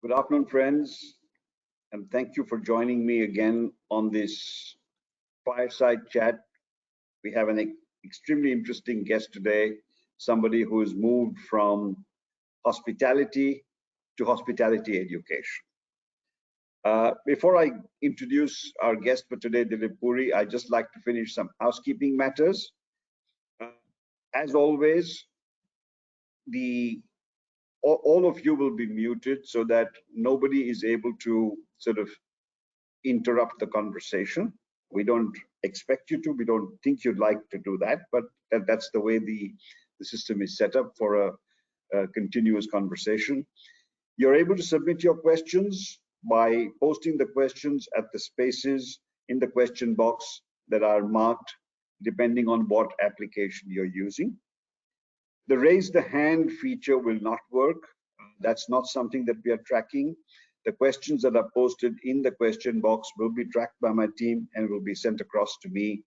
Good afternoon, friends, and thank you for joining me again on this fireside chat. We have an extremely interesting guest today, somebody who has moved from hospitality to hospitality education. Before I introduce our guest for today, Dilip Puri, I'd just like to finish some housekeeping matters. As always, all of you will be muted so that nobody is able to sort of interrupt the conversation. We don't expect you to, we don't think you'd like to do that, but that's the way the system is set up for a continuous conversation. You're able to submit your questions by posting the questions at the spaces in the question box that are marked depending on what application you're using. The raise the hand feature will not work. That's not something that we are tracking. The questions that are posted in the question box will be tracked by my team and will be sent across to me.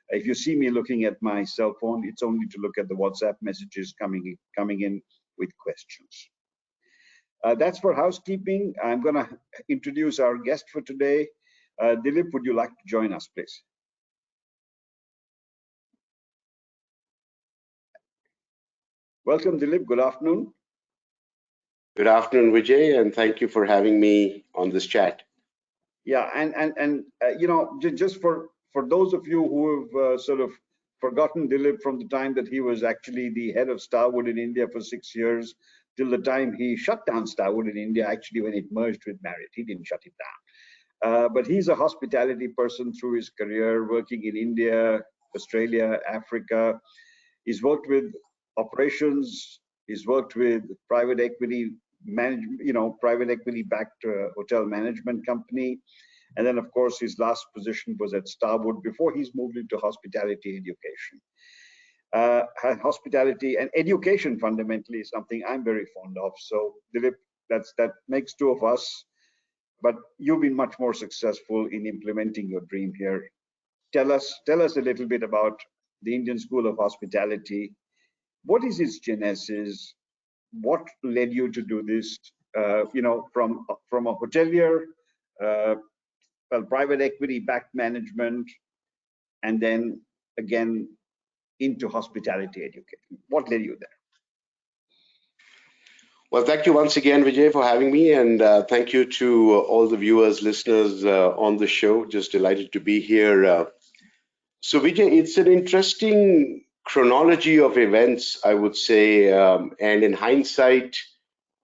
If you see me looking at my cell phone, it's only to look at the WhatsApp messages coming in with questions. That's for housekeeping. I'm going to introduce our guest for today. Dilip, would you like to join us, please? Welcome, Dilip. Good afternoon. Good afternoon, Vijay, and thank you for having me on this chat. Yeah, and you know, just for those of you who have sort of forgotten Dilip from the time that he was actually the head of Starwood in India for 6 years till the time he shut down Starwood in India, actually when it merged with Marriott. He didn't shut it down. But he's a hospitality person through his career, working in India, Australia, Africa. He's worked with operations. He's worked with private equity private equity backed hotel management company. And then, of course, his last position was at Starwood before he's moved into hospitality education. Hospitality and education fundamentally is something I'm very fond of. So, Dilip, that makes two of us. But you've been much more successful in implementing your dream here. Tell us a little bit about the Indian School of Hospitality. What is its genesis? What led you to do this? From a hotelier, private equity backed management, and then again into hospitality education. What led you there? Well, thank you once again, Vijay, for having me, and thank you to all the viewers, listeners on the show. Just delighted to be here. So, Vijay, it's an interesting chronology of events, I would say, and in hindsight,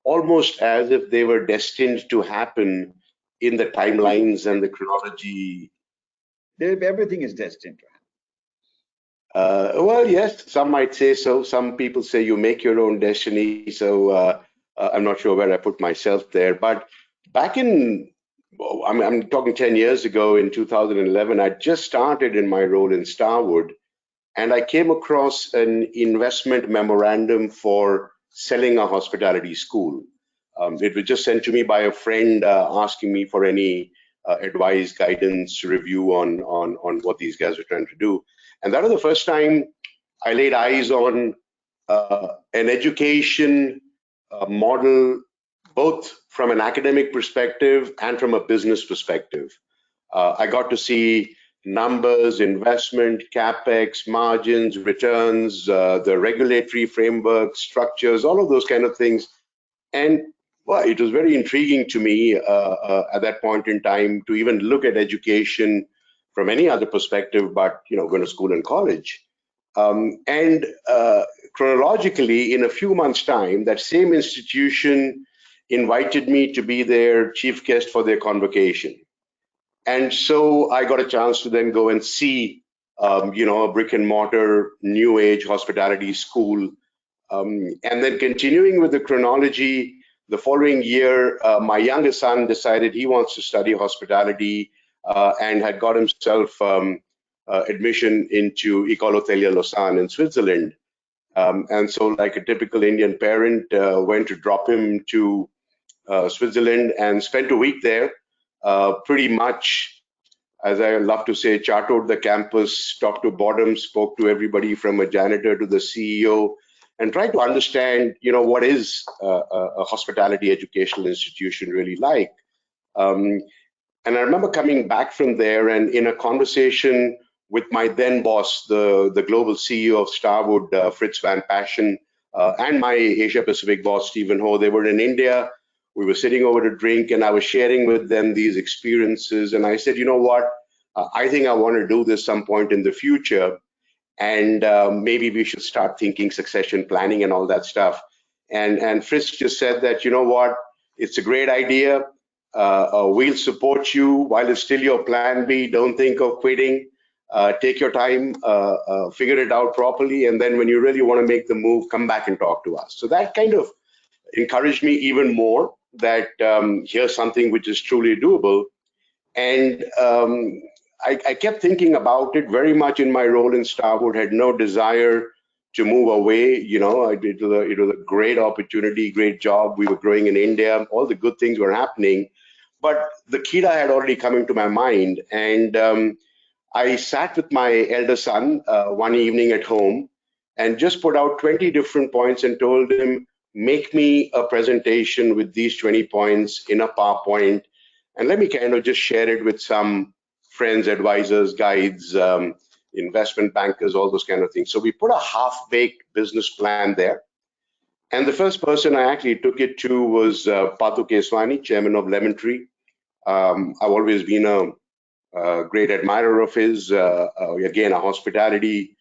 almost as if they were destined to happen in the timelines and the chronology. Everything is destined to happen. Well, yes, some might say so. Some people say you make your own destiny. So I'm not sure where I put myself there. But back in, I'm talking 10 years ago in 2011, I just started in my role in Starwood. And I came across an investment memorandum for selling a hospitality school. It was just sent to me by a friend asking me for any advice, guidance, review on what these guys were trying to do. And that was the first time I laid eyes on an education model, both from an academic perspective and from a business perspective. I got to see numbers, investment, capex, margins, returns, the regulatory framework, structures, all of those kind of things. And well, it was very intriguing to me at that point in time to even look at education from any other perspective, but going to school and college. And chronologically, in a few months' time, that same institution invited me to be their chief guest for their convocation. And so I got a chance to then go and see, a brick and mortar new age hospitality school. And then continuing with the chronology, the following year, my youngest son decided he wants to study hospitality and had got himself admission into École Hôtelière Lausanne in Switzerland. And so like a typical Indian parent, went to drop him to Switzerland and spent a week there. Pretty much, as I love to say, charted the campus top to bottom, spoke to everybody from a janitor to the CEO, and try to understand, what is a hospitality educational institution really like. Um, and I remember coming back from there and in a conversation with my then boss, the global CEO of Starwood, Fritz Van Passion, and my Asia Pacific boss, Stephen Ho. They were in India. We were sitting over to drink, and I was sharing with them these experiences. And I said, you know what? I think I want to do this some point in the future, and maybe we should start thinking succession planning and all that stuff. And Fritz just said that, you know what? It's a great idea. We'll support you while it's still your plan B. Don't think of quitting. Take your time, figure it out properly, and then when you really want to make the move, come back and talk to us. So that kind of encouraged me even more that here's something which is truly doable. And I kept thinking about it very much in my role in Starwood, had no desire to move away. It was a great opportunity, great job. We were growing in India, all the good things were happening. But the Kira had already come into my mind. And I sat with my elder son one evening at home and just put out 20 different points and told him, make me a presentation with these 20 points in a PowerPoint, and let me kind of just share it with some friends, advisors, guides, investment bankers, all those kind of things. So we put a half-baked business plan there. And the first person I actually took it to was Pathu Keswani, chairman of Lemon Tree. I've always been a great admirer of his. Again, a hospitality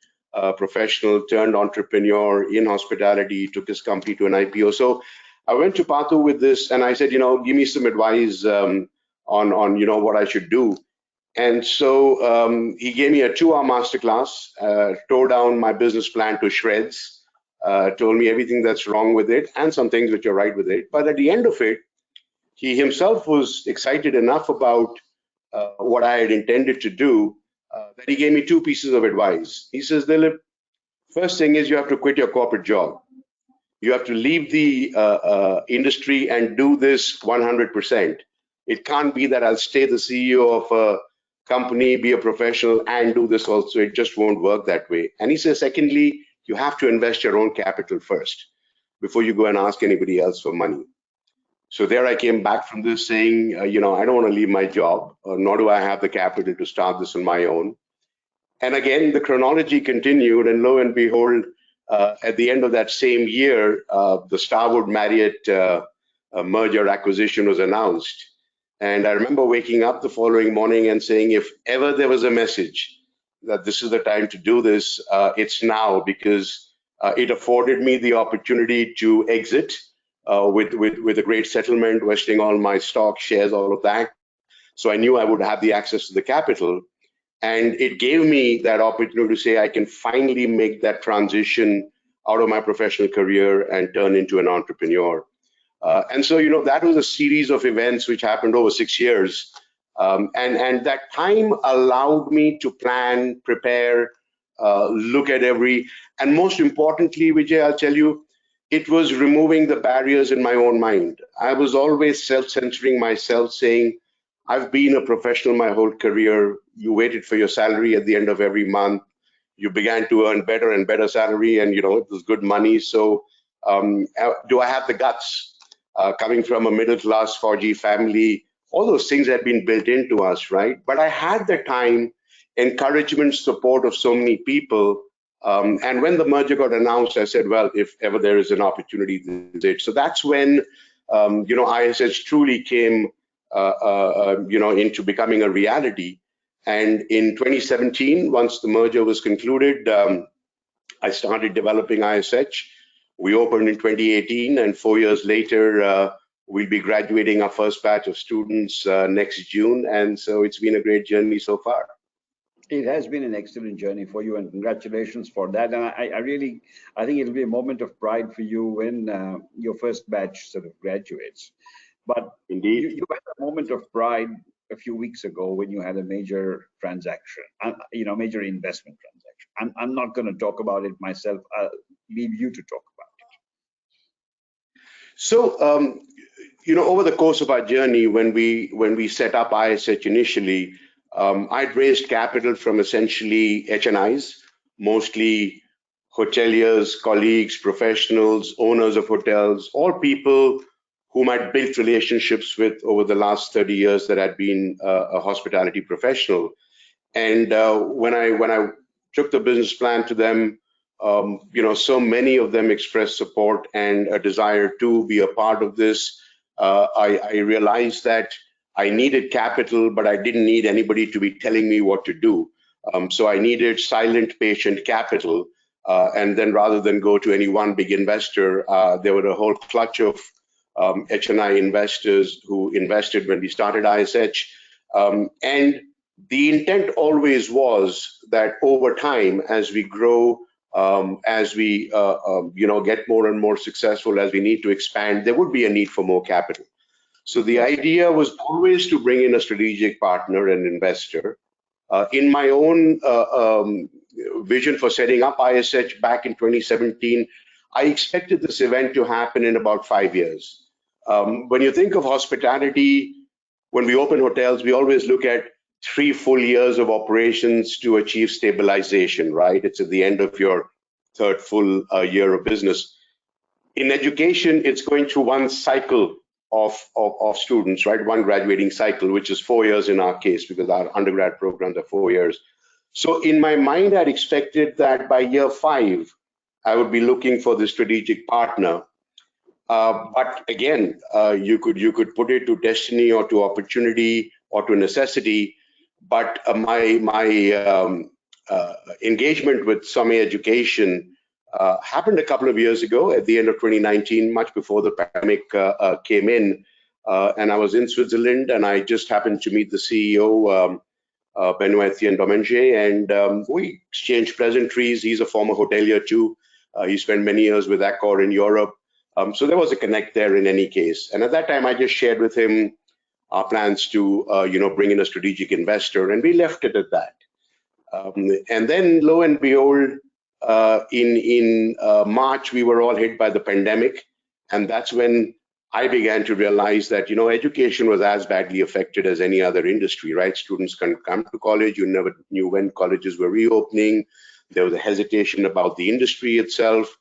professional turned entrepreneur in hospitality, took his company to an IPO. So I went to Pathu with this and I said, give me some advice on what I should do. And so he gave me a 2-hour masterclass, tore down my business plan to shreds, told me everything that's wrong with it and some things which are right with it. But at the end of it, he himself was excited enough about what I had intended to do that he gave me 2 pieces of advice. He says, Dilip, first thing is you have to quit your corporate job. You have to leave the industry and do this 100%. It can't be that I'll stay the CEO of a company, be a professional, and do this also. It just won't work that way. And he says, secondly, you have to invest your own capital first before you go and ask anybody else for money. So there I came back from this saying, I don't want to leave my job, nor do I have the capital to start this on my own. And again, the chronology continued, and lo and behold, at the end of that same year, the Starwood Marriott merger acquisition was announced. And I remember waking up the following morning and saying, if ever there was a message that this is the time to do this, it's now, because it afforded me the opportunity to exit with a great settlement, vesting all my stock, shares, all of that. So I knew I would have the access to the capital. And it gave me that opportunity to say I can finally make that transition out of my professional career and turn into an entrepreneur. And so, that was a series of events which happened over 6 years. And that time allowed me to plan, prepare, look at and most importantly, Vijay, I'll tell you, it was removing the barriers in my own mind. I was always self-censoring myself, saying, I've been a professional my whole career. You waited for your salary at the end of every month. You began to earn better and better salary, and it was good money. So do I have the guts? Coming from a middle-class 4G family, all those things had been built into us, right? But I had the time, encouragement, support of so many people. And when the merger got announced, I said, well, if ever there is an opportunity, this is it. So that's when, ISH truly came, into becoming a reality. And in 2017, once the merger was concluded, I started developing ISH. We opened in 2018, and 4 years later, we'll be graduating our first batch of students next June. And so it's been a great journey so far. It has been an excellent journey for you, and congratulations for that. And I think it'll be a moment of pride for you when your first batch sort of graduates. But indeed, you had a moment of pride a few weeks ago when you had a major transaction, major investment transaction. I'm not going to talk about it myself. I'll leave you to talk about it. So, over the course of our journey, when we set up ISH initially, I'd raised capital from essentially HNIs, mostly hoteliers, colleagues, professionals, owners of hotels, all people whom I'd built relationships with over the last 30 years that I'd been a hospitality professional. And when I took the business plan to them, so many of them expressed support and a desire to be a part of this. I realized that I needed capital, but I didn't need anybody to be telling me what to do. So I needed silent, patient capital. And then rather than go to any one big investor, there were a whole clutch of HNI investors who invested when we started ISH. And the intent always was that over time, as we grow, as we get more and more successful, as we need to expand, there would be a need for more capital. So the idea was always to bring in a strategic partner and investor. In my own vision for setting up ISH back in 2017, I expected this event to happen in about 5 years. When you think of hospitality, when we open hotels, we always look at 3 full years of operations to achieve stabilization, right? It's at the end of your 3rd full year of business. In education, it's going through one cycle of students, right? One graduating cycle, which is 4 years in our case, because our undergrad programs are 4 years. So in my mind, I'd expected that by year 5, I would be looking for the strategic partner. But again, you could put it to destiny or to opportunity or to necessity. But my engagement with Samay Education happened a couple of years ago at the end of 2019, much before the pandemic came in. And I was in Switzerland, and I just happened to meet the CEO, Benoît Domenger, and we exchanged pleasantries. He's a former hotelier too. He spent many years with Accor in Europe. So there was a connect there in any case. And at that time, I just shared with him our plans to, bring in a strategic investor, and we left it at that. And then, lo and behold, in March, we were all hit by the pandemic, and that's when I began to realize that, education was as badly affected as any other industry, right? Students couldn't come to college. You never knew when colleges were reopening. There was a hesitation about the industry itself.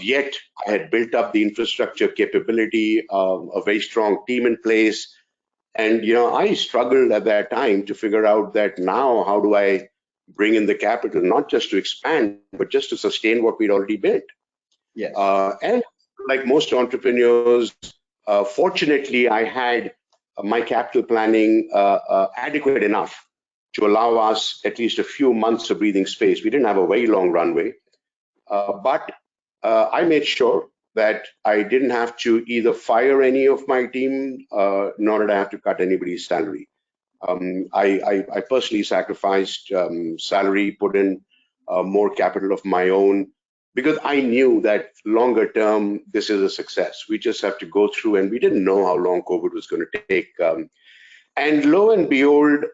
Yet I had built up the infrastructure capability, a very strong team in place. And, I struggled at that time to figure out that now, how do I bring in the capital, not just to expand, but just to sustain what we'd already built? Yes. And like most entrepreneurs, fortunately, I had my capital planning adequate enough to allow us at least a few months of breathing space. We didn't have a very long runway, but I made sure that I didn't have to either fire any of my team, nor did I have to cut anybody's salary. I personally sacrificed salary, put in more capital of my own, because I knew that longer term, this is a success. We just have to go through, and we didn't know how long COVID was going to take. And lo and behold,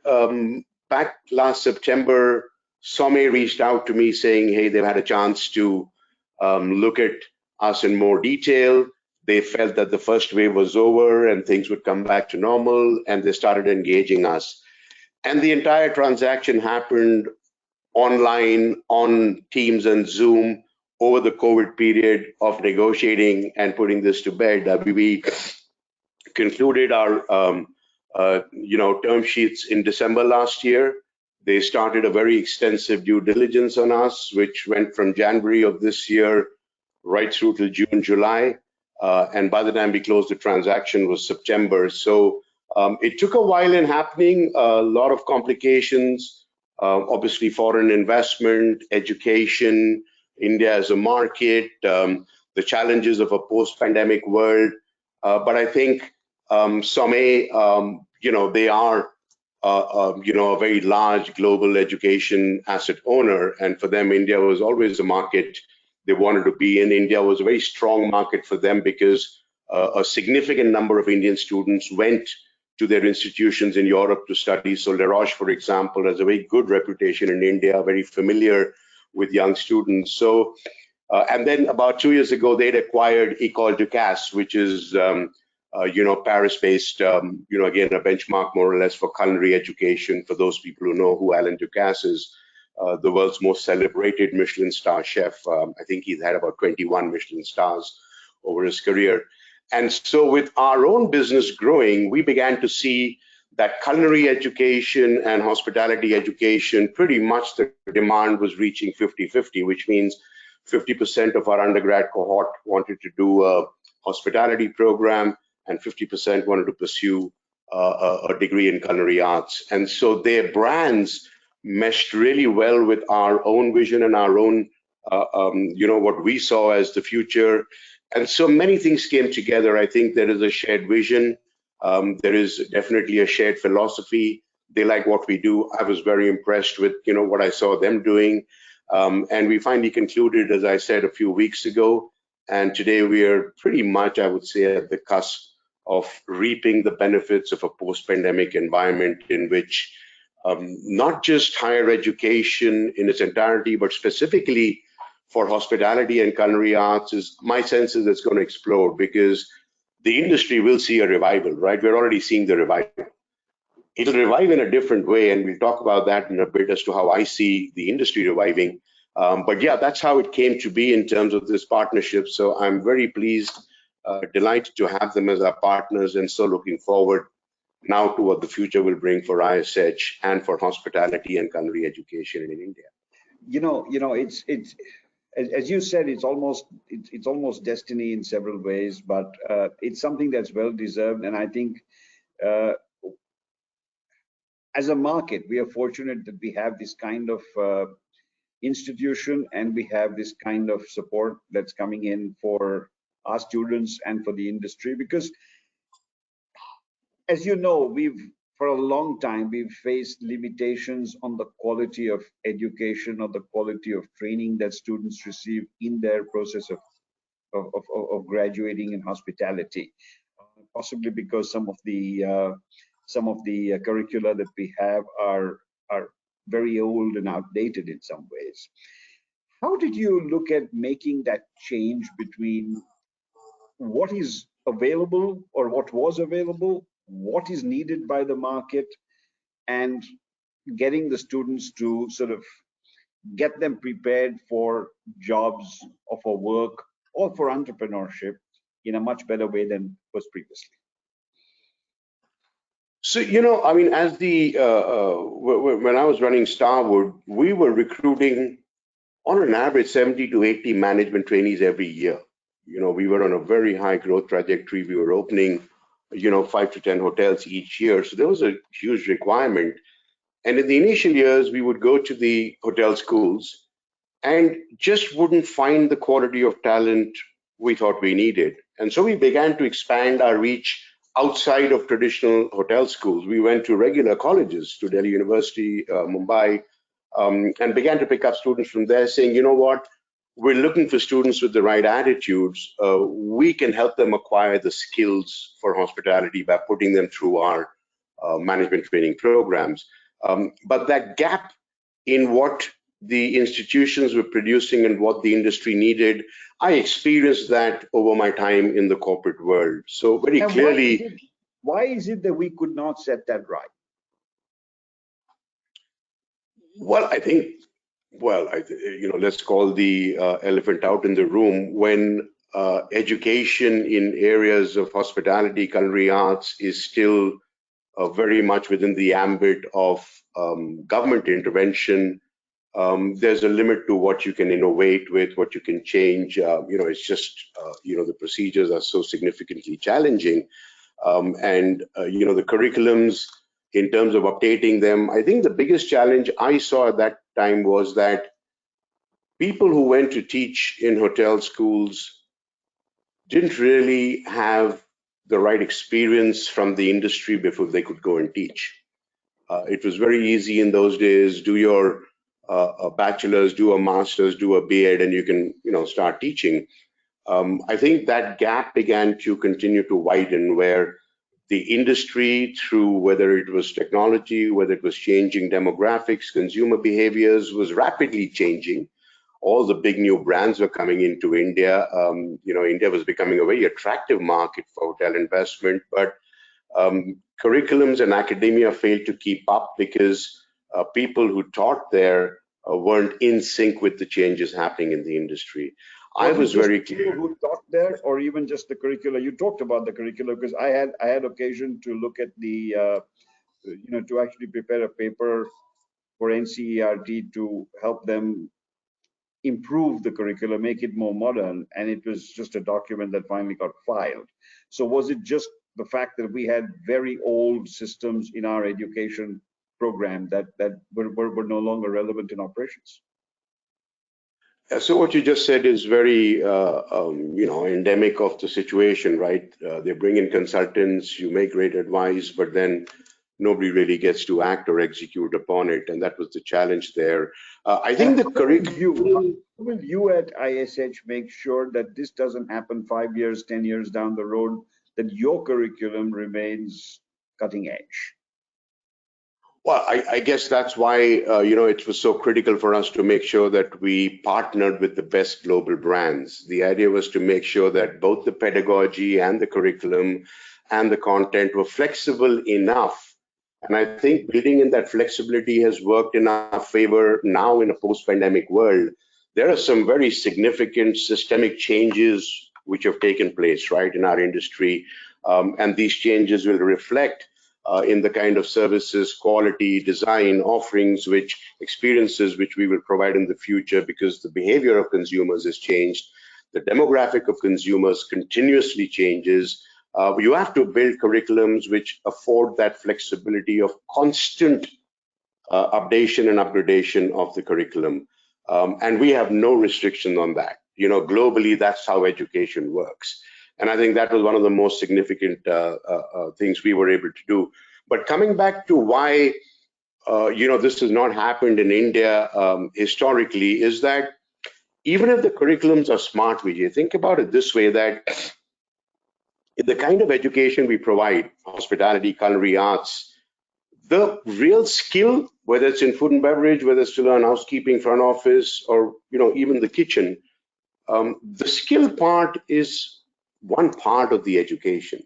back last September, Samay reached out to me saying, hey, they've had a chance to look at us in more detail. They felt that the first wave was over and things would come back to normal, and they started engaging us. And the entire transaction happened online, on Teams and Zoom, over the COVID period of negotiating and putting this to bed. We concluded our term sheets in December last year. They started a very extensive due diligence on us, which went from January of this year right through to June, July. And by the time we closed the transaction was September. So it took a while in happening, a lot of complications, obviously foreign investment, education, India as a market, the challenges of a post-pandemic world. But I think Samay, they are a very large global education asset owner. And for them, India was always a market they wanted to be in. India was a very strong market for them because a significant number of Indian students went to their institutions in Europe to study. So La Roche, for example, has a very good reputation in India, very familiar with young students. So, and then about 2 years ago, they'd acquired École Ducasse, which is, Paris-based, again, a benchmark more or less for culinary education, for those people who know who Alain Ducasse is. the world's most celebrated Michelin star chef. I think he's had about 21 Michelin stars over his career. And so with our own business growing, we began to see that culinary education and hospitality education, pretty much the demand was reaching 50-50, which means 50% of our undergrad cohort wanted to do a hospitality program and 50% wanted to pursue a degree in culinary arts. And so their brands meshed really well with our own vision and our own, what we saw as the future. And so many things came together. I think there is a shared vision. There is definitely a shared philosophy. They like what we do. I was very impressed with, what I saw them doing. And we finally concluded, as I said, a few weeks ago. And today we are pretty much, I would say, at the cusp of reaping the benefits of a post-pandemic environment in which not just higher education in its entirety, but specifically for hospitality and culinary arts, my sense is it's going to explode because the industry will see a revival, right? We're already seeing the revival. It'll revive in a different way, and we'll talk about that in a bit as to how I see the industry reviving. But yeah, that's how it came to be in terms of this partnership. So I'm very pleased, delighted to have them as our partners, and so looking forward now to what the future will bring for ISH and for hospitality and culinary education in India. It's as you said, it's almost destiny in several ways, but it's something that's well deserved. And I think as a market, we are fortunate that we have this kind of institution, and we have this kind of support that's coming in for our students and for the industry. Because, as you know, for a long time we've faced limitations on the quality of education or the quality of training that students receive in their process of graduating in hospitality, possibly because some of the curricula that we have are very old and outdated in some ways. How did you look at making that change between what is available or what was available, what is needed by the market, and getting the students to sort of get them prepared for jobs or for work or for entrepreneurship in a much better way than was previously? So, I mean, as when I was running Starwood, we were recruiting on an average 70 to 80 management trainees every year. We were on a very high growth trajectory. We were opening, 5 to 10 hotels each year. So there was a huge requirement. And in the initial years, we would go to the hotel schools and just wouldn't find the quality of talent we thought we needed. And so we began to expand our reach outside of traditional hotel schools. We went to regular colleges, to Delhi University, Mumbai, and began to pick up students from there saying, you know what, we're looking for students with the right attitudes. We can help them acquire the skills for hospitality by putting them through our management training programs. But that gap in what the institutions were producing and what the industry needed, I experienced that over my time in the corporate world. So very clearly. Why is it that we could not set that right? Well, I think, let's call the elephant out in the room. When education in areas of hospitality, culinary arts is still very much within the ambit of government intervention, there's a limit to what you can innovate with, what you can change. It's just, the procedures are so significantly challenging. The curriculums, in terms of updating them, I think the biggest challenge I saw at that time was that people who went to teach in hotel schools didn't really have the right experience from the industry before they could go and teach. It was very easy in those days, do your a bachelor's, do a master's, do a B.Ed, and you can, start teaching. I think that gap began to continue to widen, where the industry, through whether it was technology, whether it was changing demographics, consumer behaviors, was rapidly changing. All the big new brands were coming into India. India was becoming a very attractive market for hotel investment, but curriculums and academia failed to keep up because people who taught there weren't in sync with the changes happening in the industry. I Was it was just very people clear. who taught there, or even just the curricula? You talked about the curricula because I had occasion to look at the to actually prepare a paper for NCERT to help them improve the curriculum, make it more modern, and it was just a document that finally got filed. So was it just the fact that we had very old systems in our education program that were no longer relevant in operations? So what you just said is very, endemic of the situation, right? They bring in consultants, you make great advice, but then nobody really gets to act or execute upon it, and that was the challenge there. I And think the curriculum. how will you at ISH make sure that this doesn't happen 5 years, 10 years down the road, that your curriculum remains cutting edge? Well, I guess that's why it was so critical for us to make sure that we partnered with the best global brands. The idea was to make sure that both the pedagogy and the curriculum and the content were flexible enough. And I think building in that flexibility has worked in our favor now in a post-pandemic world. There are some very significant systemic changes which have taken place, right, in our industry. And these changes will reflect in the kind of services, quality, design, offerings, experiences which we will provide in the future, because the behavior of consumers has changed. The demographic of consumers continuously changes. You have to build curriculums which afford that flexibility of constant updation and upgradation of the curriculum. And we have no restriction on that. Globally, that's how education works. And I think that was one of the most significant things we were able to do. But coming back to why, this has not happened in India historically, is that even if the curriculums are smart, Vijay, think about it this way, that in the kind of education we provide, hospitality, culinary arts, the real skill, whether it's in food and beverage, whether it's to learn housekeeping, front office, or even the kitchen, the skill part is one part of the education.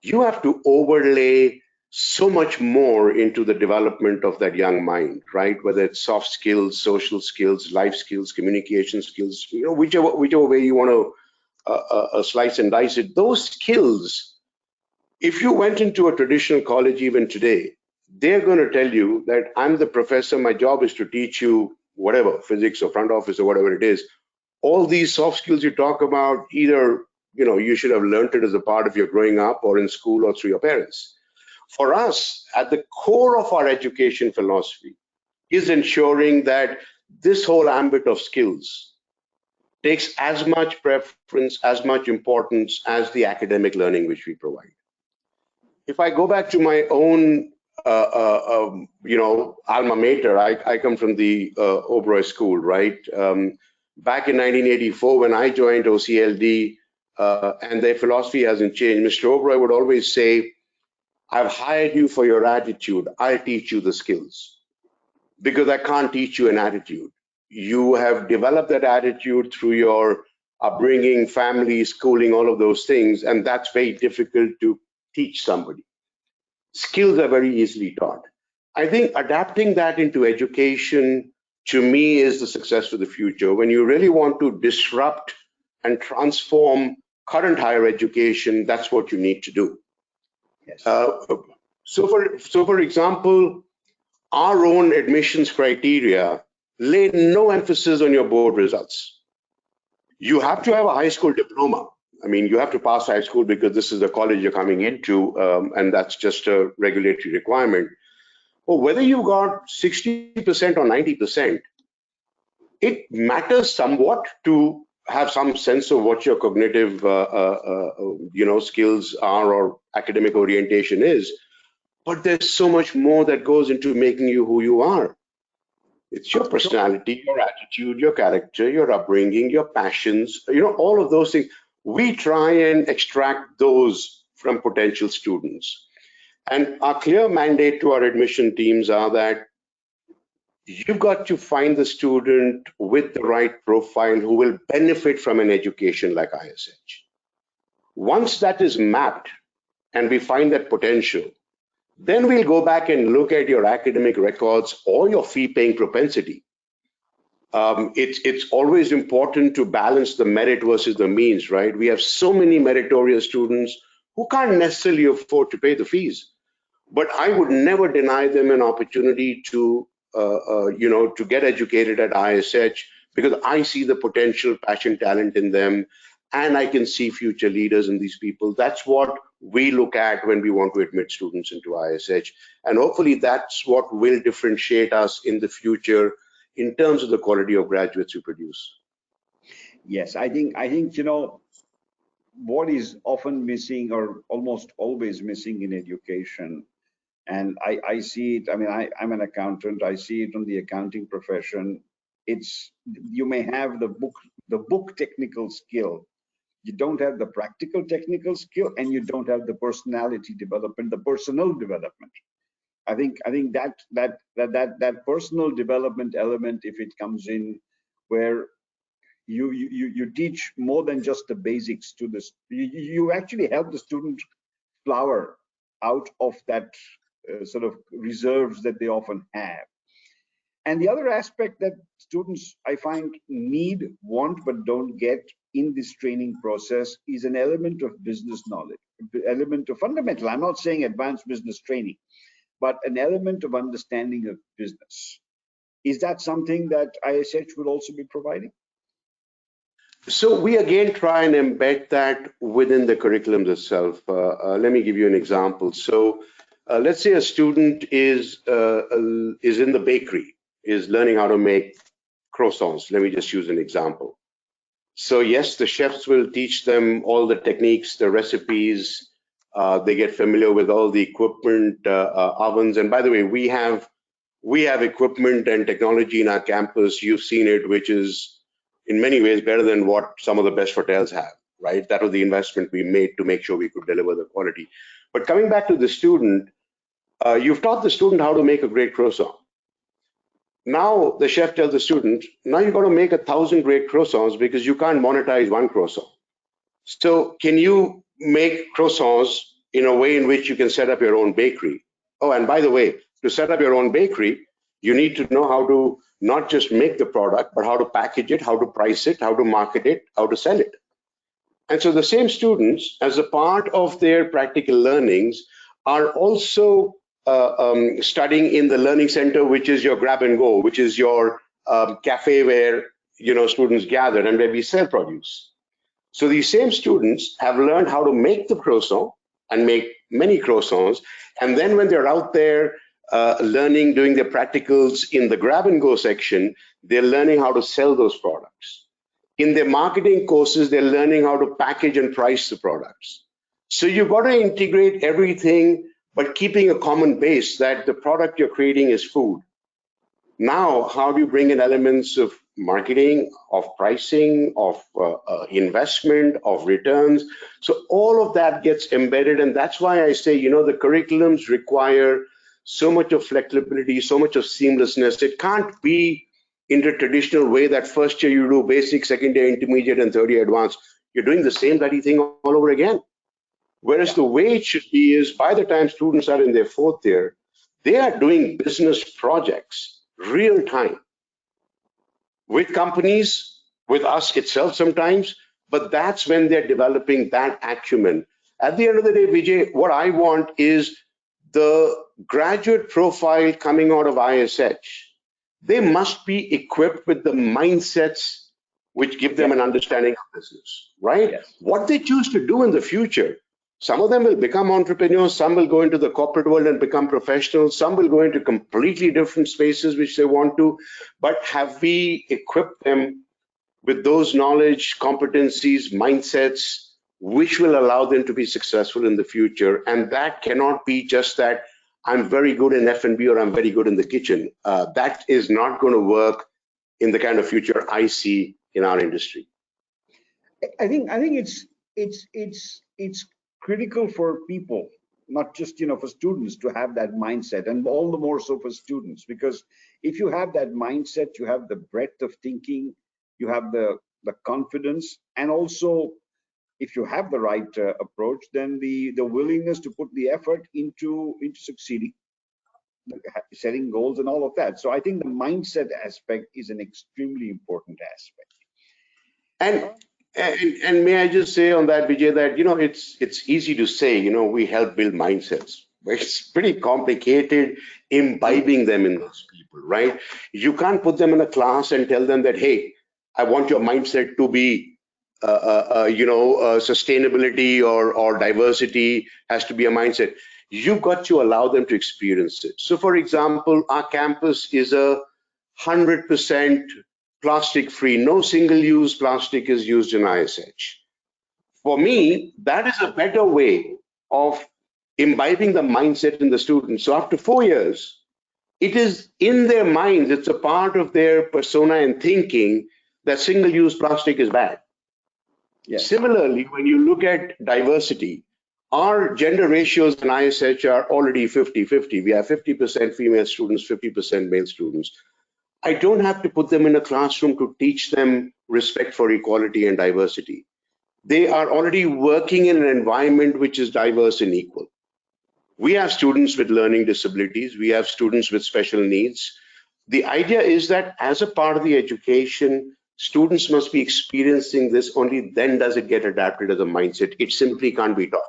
You have to overlay so much more into the development of that young mind, right? Whether it's soft skills, social skills, life skills, communication skills, whichever way you want to slice and dice it. Those skills, if you went into a traditional college even today, they're going to tell you that I'm the professor, my job is to teach you whatever, physics or front office or whatever it is. All these soft skills you talk about, either you should have learned it as a part of your growing up or in school or through your parents. For us, at the core of our education philosophy is ensuring that this whole ambit of skills takes as much preference, as much importance as the academic learning which we provide. If I go back to my own alma mater, I come from the Oberoi School, right? Back in 1984, when I joined OCLD, and their philosophy hasn't changed, Mr. Oberoi would always say, I've hired you for your attitude, I'll teach you the skills. Because I can't teach you an attitude. You have developed that attitude through your upbringing, family, schooling, all of those things, and that's very difficult to teach somebody. Skills are very easily taught. I think adapting that into education, to me, is the success for the future. When you really want to disrupt and transform current higher education, that's what you need to do. Yes. So for example, our own admissions criteria lay no emphasis on your board results. You have to have a high school diploma. I mean, you have to pass high school because this is the college you're coming into, and that's just a regulatory requirement. But whether you got 60% or 90%, it matters somewhat to have some sense of what your cognitive, skills are or academic orientation is. But there's so much more that goes into making you who you are. It's your personality, your attitude, your character, your upbringing, your passions, all of those things. We try and extract those from potential students. And our clear mandate to our admission teams are that you've got to find the student with the right profile who will benefit from an education like ISH. Once that is mapped and we find that potential, then we'll go back and look at your academic records or your fee-paying propensity. it's always important to balance the merit versus the means, right? We have so many meritorious students who can't necessarily afford to pay the fees, but I would never deny them an opportunity to, to get educated at ISH, because I see the potential, passion, talent in them, and I can see future leaders in these people. That's what we look at when we want to admit students into ISH, and hopefully that's what will differentiate us in the future in terms of the quality of graduates we produce. Yes, I think what is often missing or almost always missing in education, and I see it. I mean, I'm an accountant. I see it on the accounting profession. It's, you may have the book technical skill. You don't have the practical technical skill, and you don't have the personality development, the personal development. I think that personal development element, if it comes in, where you teach more than just the basics to this, you actually help the student flower out of that sort of reserves that they often have. And the other aspect that students, I find, need, want, but don't get in this training process is an element of business knowledge, element of fundamental, I'm not saying advanced business training, but an element of understanding of business. Is that something that ISH will also be providing? So we again try and embed that within the curriculum itself. Let me give you an example. So let's say a student is in the bakery, is learning how to make croissants. Let me just use an example. So yes, the chefs will teach them all the techniques, the recipes. They get familiar with all the equipment, ovens. And by the way, we have equipment and technology in our campus. You've seen it, which is in many ways better than what some of the best hotels have, right? That was the investment we made to make sure we could deliver the quality. But coming back to the student, you've taught the student how to make a great croissant. Now the chef tells the student, now you've got to make 1,000 great croissants because you can't monetize one croissant. So can you make croissants in a way in which you can set up your own bakery? Oh, and by the way, to set up your own bakery, you need to know how to not just make the product, but how to package it, how to price it, how to market it, how to sell it. And so the same students, as a part of their practical learnings, are also studying in the learning center, which is your grab and go, which is your cafe where students gather and where we sell produce. So these same students have learned how to make the croissant and make many croissants. And then when they're out there learning, doing their practicals in the grab and go section, they're learning how to sell those products. In their marketing courses, they're learning how to package and price the products. So you've got to integrate everything, but keeping a common base that the product you're creating is food. Now, how do you bring in elements of marketing, of pricing, of investment, of returns? So all of that gets embedded, and that's why I say, the curriculums require so much of flexibility, so much of seamlessness. It can't be in the traditional way that first year you do basic, second year intermediate, and third year advanced. You're doing the same bloody thing all over again. Whereas the way it should be is by the time students are in their fourth year, they are doing business projects real time with companies, with us itself sometimes, but that's when they're developing that acumen. At the end of the day, Vijay, what I want is the graduate profile coming out of ISH. They must be equipped with the mindsets which give them an understanding of business, right? Yes. What they choose to do in the future, some of them will become entrepreneurs, some will go into the corporate world and become professionals, some will go into completely different spaces which they want to, but have we equipped them with those knowledge, competencies, mindsets, which will allow them to be successful in the future? And that cannot be just that I'm very good in F&B or I'm very good in the kitchen. That is not going to work in the kind of future I see in our industry. I think it's critical for people, not just for students, to have that mindset, and all the more so for students, because if you have that mindset, you have the breadth of thinking, you have the confidence, and also if you have the right approach, then the willingness to put the effort into succeeding. setting goals and all of that. So I think the mindset aspect is an extremely important aspect. And and may I just say on that, Vijay, that it's easy to say, we help build mindsets, but it's pretty complicated imbibing them in those people, right? You can't put them in a class and tell them that, hey, I want your mindset to be, sustainability or diversity has to be a mindset. You've got to allow them to experience it. So, for example, our campus is 100% plastic free. No single use plastic is used in ISH. For me, that is a better way of imbibing the mindset in the students. So after 4 years, it is in their minds, it's a part of their persona and thinking that single use plastic is bad. Yes. Similarly, when you look at diversity, our gender ratios in ISH are already 50-50. We have 50% female students, 50% male students. I don't have to put them in a classroom to teach them respect for equality and diversity. They are already working in an environment which is diverse and equal. We have students with learning disabilities. We have students with special needs. The idea is that as a part of the education, students must be experiencing this. Only then does it get adapted as a mindset. It simply can't be taught.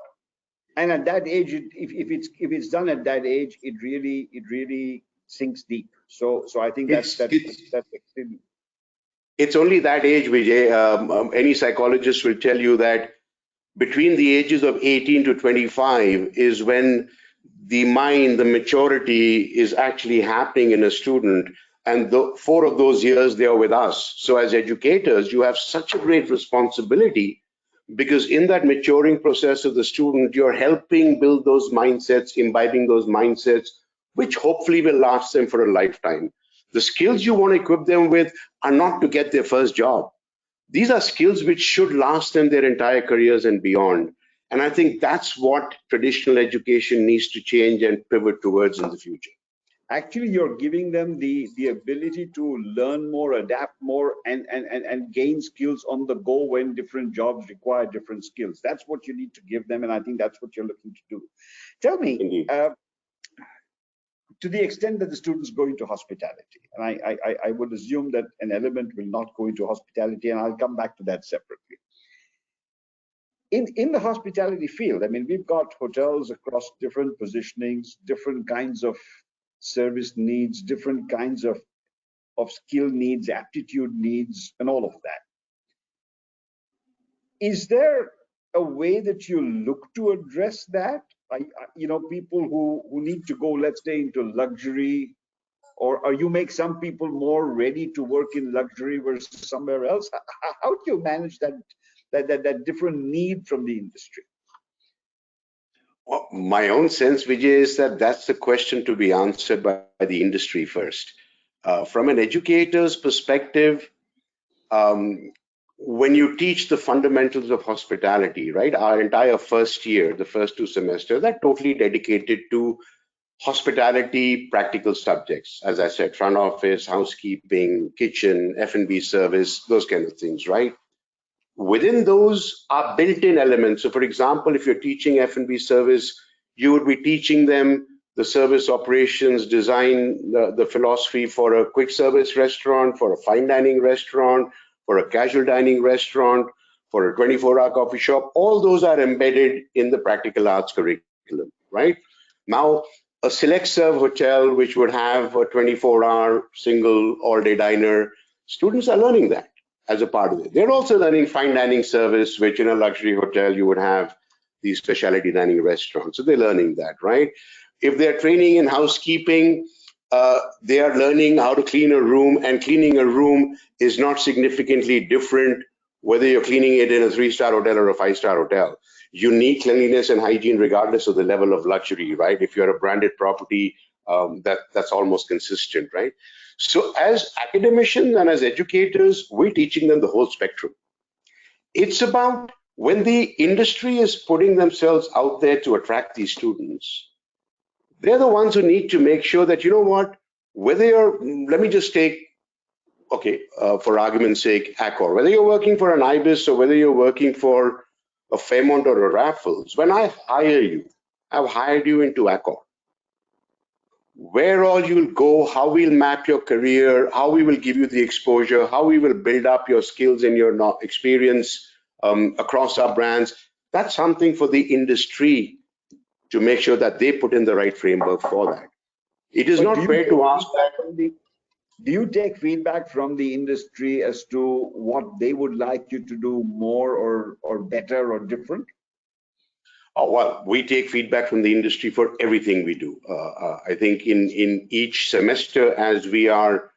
And at that age, if it's done at that age, it really sinks deep. So I think that's extremely. It's only that age, Vijay. Any psychologist will tell you that between the ages of 18 to 25 is when the mind, the maturity is actually happening in a student. And 4 of those years, they are with us. So as educators, you have such a great responsibility, because in that maturing process of the student, you're helping build those mindsets, imbibing those mindsets, which hopefully will last them for a lifetime. The skills you want to equip them with are not to get their first job. These are skills which should last them their entire careers and beyond. And I think that's what traditional education needs to change and pivot towards in the future. Actually, you're giving them the ability to learn more, adapt more, and gain skills on the go when different jobs require different skills. That's what you need to give them, and I think that's what you're looking to do. Tell me, to the extent that the students go into hospitality, and I would assume that an element will not go into hospitality, and I'll come back to that separately. In the hospitality field, I mean, we've got hotels across different positionings, different kinds of service needs, different kinds of skill needs, aptitude needs, and all of that. Is there a way that you look to address that? People who need to go, let's say, into luxury, or you make some people more ready to work in luxury versus somewhere else? How do you manage that different need from the industry? Well, my own sense, Vijay, is that that's the question to be answered by the industry first. From an educator's perspective, when you teach the fundamentals of hospitality, right? Our entire first year, the first 2 semesters, are totally dedicated to hospitality practical subjects. As I said, front office, housekeeping, kitchen, F&B service, those kind of things, right? Within those are built-in elements. So for example, if you're teaching F&B service, you would be teaching them the service operations design, the philosophy for a quick service restaurant, for a fine dining restaurant, for a casual dining restaurant, for a 24-hour coffee shop. All those are embedded in the practical arts curriculum, right? Now, a select serve hotel, which would have a 24-hour single all-day diner, students are learning that as a part of it. They're also learning fine dining service, which in a luxury hotel, you would have these specialty dining restaurants. So they're learning that, right? If they're training in housekeeping, they are learning how to clean a room, and cleaning a room is not significantly different whether you're cleaning it in a 3-star hotel or a 5-star hotel. You need cleanliness and hygiene regardless of the level of luxury, right? If you're a branded property, that's almost consistent, right? So as academicians and as educators, we're teaching them the whole spectrum. It's about when the industry is putting themselves out there to attract these students, they're the ones who need to make sure that, you know what, whether you're, let me just take, okay, for argument's sake, Accor, whether you're working for an IBIS or whether you're working for a Fairmont or a Raffles, when I hire you, I've hired you into Accor. where all you'll go, how we'll map your career, how we will give you the exposure, how we will build up your skills and your experience across our brands. That's something for the industry to make sure that they put in the right framework for that. It is But not fair to ask that. do you take feedback from the industry as to what they would like you to do more or better or different? Oh, well, we take feedback from the industry for everything we do. I think in each semester, as we are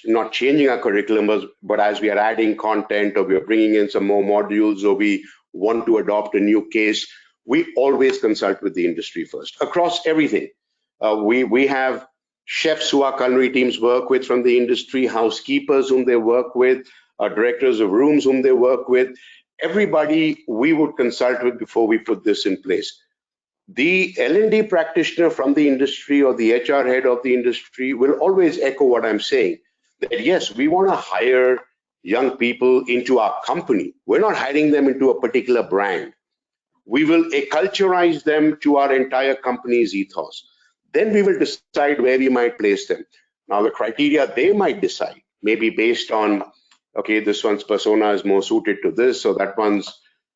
not changing our curriculum, but as we are adding content, or we are bringing in some more modules, or we want to adopt a new case, we always consult with the industry first across everything. We have chefs who our culinary teams work with from the industry, housekeepers whom they work with, directors of rooms whom they work with. Everybody we would consult with before we put this in place. The L&D practitioner from the industry or the HR head of the industry will always echo what I'm saying, that yes, we want to hire young people into our company. We're not hiring them into a particular brand. We will acculturize them to our entire company's ethos. Then we will decide where we might place them. Now, the criteria they might decide may be based on, okay, this one's persona is more suited to this, so that one's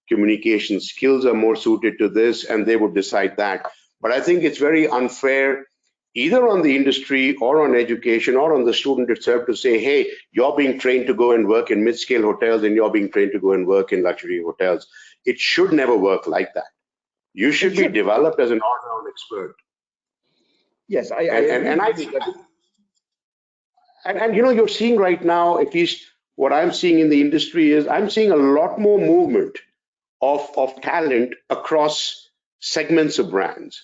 communication skills are more suited to this, and they would decide that. But I think it's very unfair either on the industry or on education or on the student itself to say, hey, you're being trained to go and work in mid-scale hotels and you're being trained to go and work in luxury hotels. It should never work like that. You should be developed as an all-round expert. Yes, I agree. And I think that, and you know, you're seeing right now, at least what I'm seeing in the industry is I'm seeing a lot more movement of talent across segments of brands.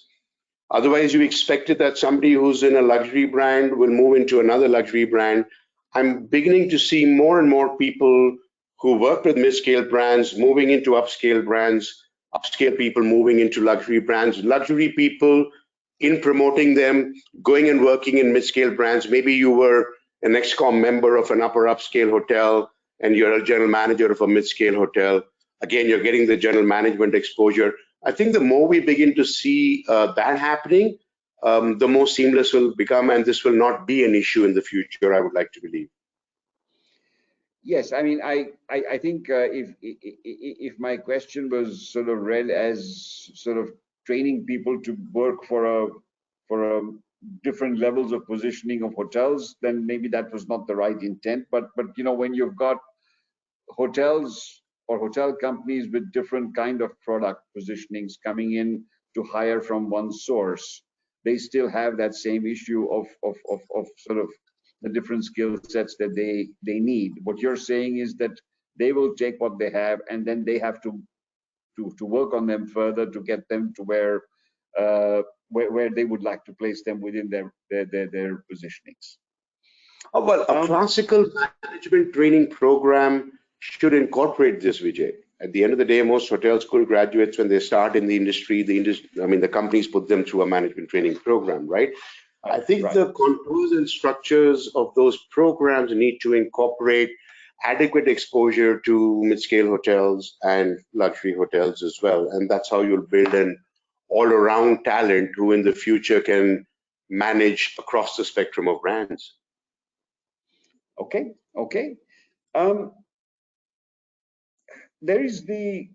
Otherwise, you expected that somebody who's in a luxury brand will move into another luxury brand. I'm beginning to see more and more people who work with mid-scale brands moving into upscale brands, upscale people moving into luxury brands, luxury people in promoting them, going and working in mid-scale brands. Maybe you were an ex-com member of an upper upscale hotel and you're a general manager of a mid-scale hotel. Again, you're getting the general management exposure. I think the more we begin to see that happening, the more seamless will become, and this will not be an issue in the future, I would like to believe. Yes, I mean, I think if my question was sort of read as sort of training people to work for a different levels of positioning of hotels, then maybe that was not the right intent. But you know, when you've got hotels or hotel companies with different kind of product positionings coming in to hire from one source, they still have that same issue of sort of the different skill sets that they need. What you're saying is that they will take what they have and then they have to work on them further to get them to where they would like to place them within their positionings. Oh, well, a classical management training program should incorporate this, Vijay. At the end of the day, most hotel school graduates, when they start in the industry, I mean, the companies put them through a management training program, right? I think the contours and structures of those programs need to incorporate adequate exposure to mid-scale hotels and luxury hotels as well. And that's how you'll build an all-around talent who in the future can manage across the spectrum of brands. Okay. There is the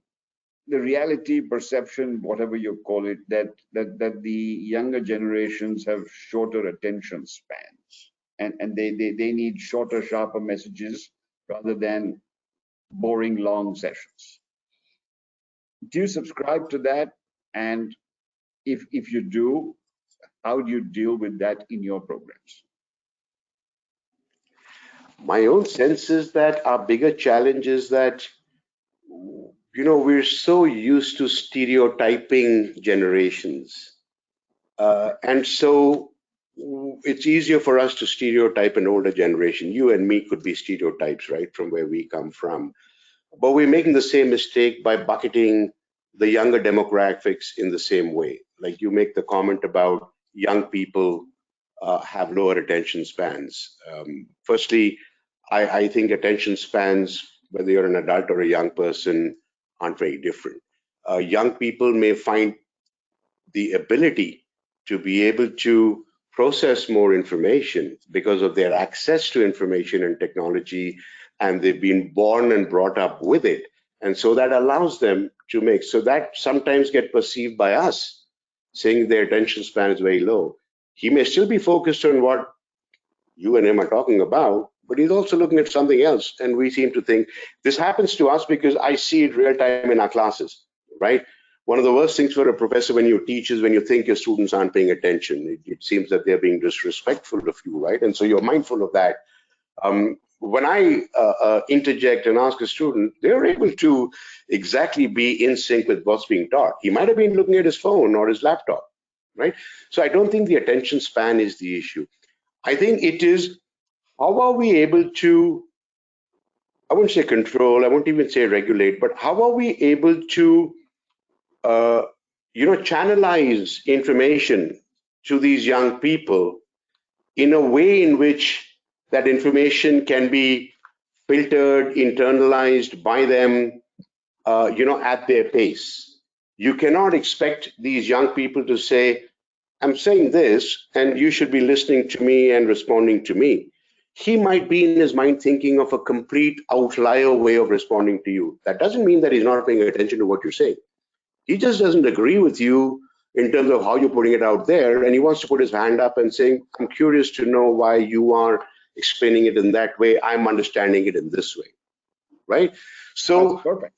reality perception, whatever you call it, that the younger generations have shorter attention spans, and they need shorter, sharper messages rather than boring, long sessions. Do you subscribe to that? And if you do, how do you deal with that in your programs? My own sense is that our bigger challenge is that, you know, we're so used to stereotyping generations. And so it's easier for us to stereotype an older generation. You and me could be stereotypes, right, from where we come from. But we're making the same mistake by bucketing the younger demographics in the same way. Like you make the comment about young people have lower attention spans. Firstly, I think attention spans, whether you're an adult or a young person, aren't very different. Young people may find the ability to be able to process more information because of their access to information and technology, and they've been born and brought up with it. And so that allows them to make, so that sometimes get perceived by us, saying their attention span is very low. He may still be focused on what you and him are talking about, but he's also looking at something else. And we seem to think this happens to us because I see it real time in our classes, right? One of the worst things for a professor when you teach is when you think your students aren't paying attention. It seems that they're being disrespectful of you, right? And so you're mindful of that. When I interject and ask a student, they're able to exactly be in sync with what's being taught. He might have been looking at his phone or his laptop, right? So I don't think the attention span is the issue. I think it is, how are we able to, I wouldn't say control, I won't even say regulate, but how are we able to, channelize information to these young people in a way in which that information can be filtered, internalized by them, at their pace. You cannot expect these young people to say, I'm saying this, and you should be listening to me and responding to me. He might be in his mind thinking of a complete outlier way of responding to you. That doesn't mean that he's not paying attention to what you're saying. He just doesn't agree with you in terms of how you're putting it out there, and he wants to put his hand up and saying, I'm curious to know why you are explaining it in that way. I'm understanding it in this way, right? So, That's perfect.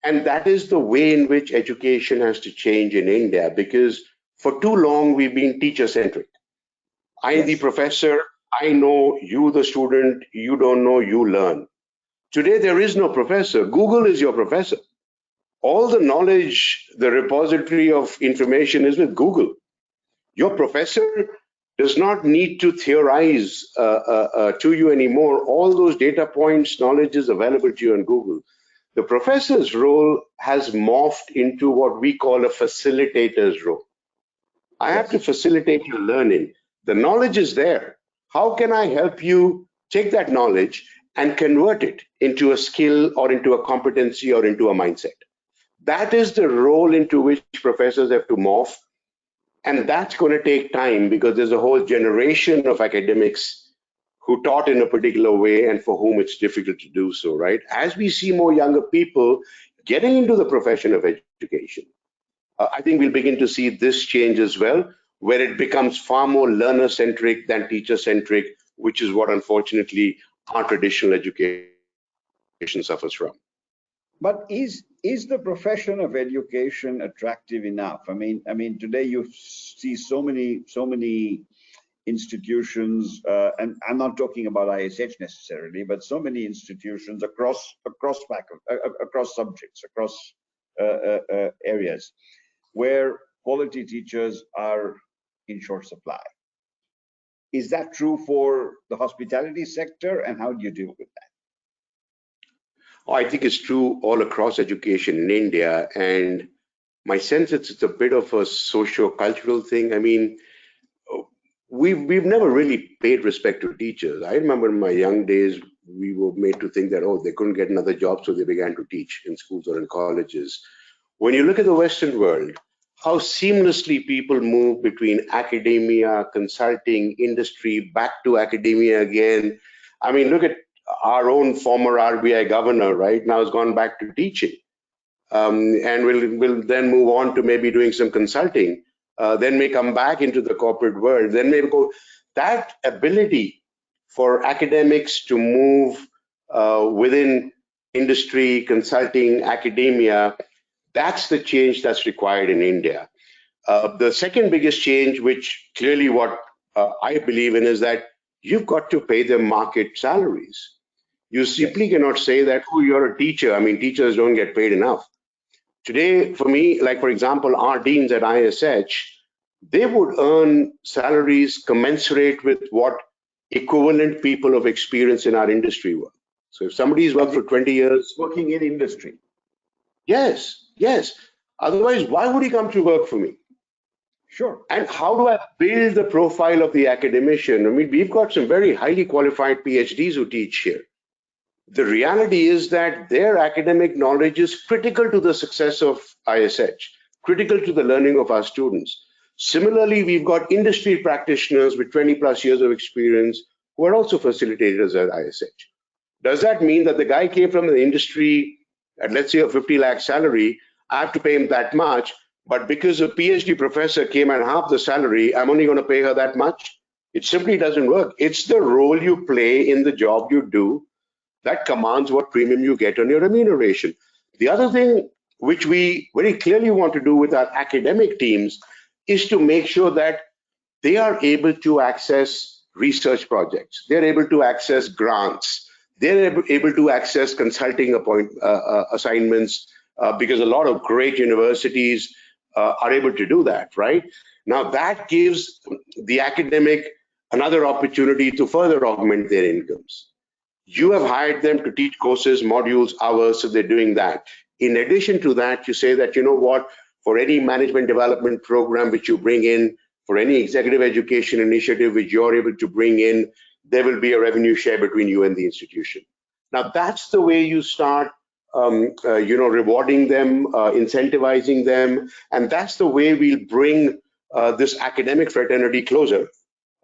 And that is the way in which education has to change in India, because for too long we've been teacher-centric. I'm the professor, I know, you the student, you don't know, you learn. Today there is no professor. Google is your professor. All the knowledge, the repository of information is with Google. Your professor does not need to theorize to you anymore. All those data points, knowledge is available to you on Google. The professor's role has morphed into what we call a facilitator's role. I have to facilitate your learning. The knowledge is there. How can I help you take that knowledge and convert it into a skill or into a competency or into a mindset? That is the role into which professors have to morph. And that's going to take time because there's a whole generation of academics who taught in a particular way and for whom it's difficult to do so, right? As we see more younger people getting into the profession of education, I think we'll begin to see this change as well, where it becomes far more learner-centric than teacher-centric, which is what unfortunately our traditional education suffers from. But is the profession of education attractive enough? I mean, today you see so many institutions, and I'm not talking about ISH necessarily, but so many institutions across subjects, across areas, where quality teachers are in short supply. Is that true for the hospitality sector, and how do you deal with that? I think it's true all across education in India, and my sense is it's a bit of a socio-cultural thing. I mean, we've never really paid respect to teachers. I remember in my young days, we were made to think that, oh, they couldn't get another job, so they began to teach in schools or in colleges. When you look at the Western world, how seamlessly people move between academia, consulting, industry, back to academia again. I mean, look at our own former RBI governor, right, now has gone back to teaching. And we'll then move on to maybe doing some consulting, then may come back into the corporate world, then maybe go. That ability for academics to move within industry, consulting, academia, that's the change that's required in India. The second biggest change, which clearly what I believe in, is that you've got to pay them market salaries. You simply cannot say that, oh, you're a teacher. I mean, teachers don't get paid enough. Today, for me, like for example, our deans at ISH, they would earn salaries commensurate with what equivalent people of experience in our industry were. So if somebody's worked for 20 years. Working in industry. Yes. Otherwise, why would he come to work for me? Sure. And how do I build the profile of the academician? I mean, we've got some very highly qualified PhDs who teach here. The reality is that their academic knowledge is critical to the success of ISH, critical to the learning of our students. Similarly, we've got industry practitioners with 20 plus years of experience who are also facilitators at ISH. Does that mean that the guy came from the industry at, let's say, a 50 lakh salary, I have to pay him that much, but because a PhD professor came at half the salary, I'm only going to pay her that much? It simply doesn't work. It's the role you play in the job you do that commands what premium you get on your remuneration. The other thing which we very clearly want to do with our academic teams is to make sure that they are able to access research projects, they're able to access grants, they're able to access consulting assignments, because a lot of great universities are able to do that, right? Now that gives the academic another opportunity to further augment their incomes. You have hired them to teach courses, modules, hours, so they're doing that. In addition to that, you say that, you know what, for any management development program which you bring in, for any executive education initiative which you're able to bring in, there will be a revenue share between you and the institution. Now, that's the way you start, rewarding them, incentivizing them, and that's the way we'll bring this academic fraternity closer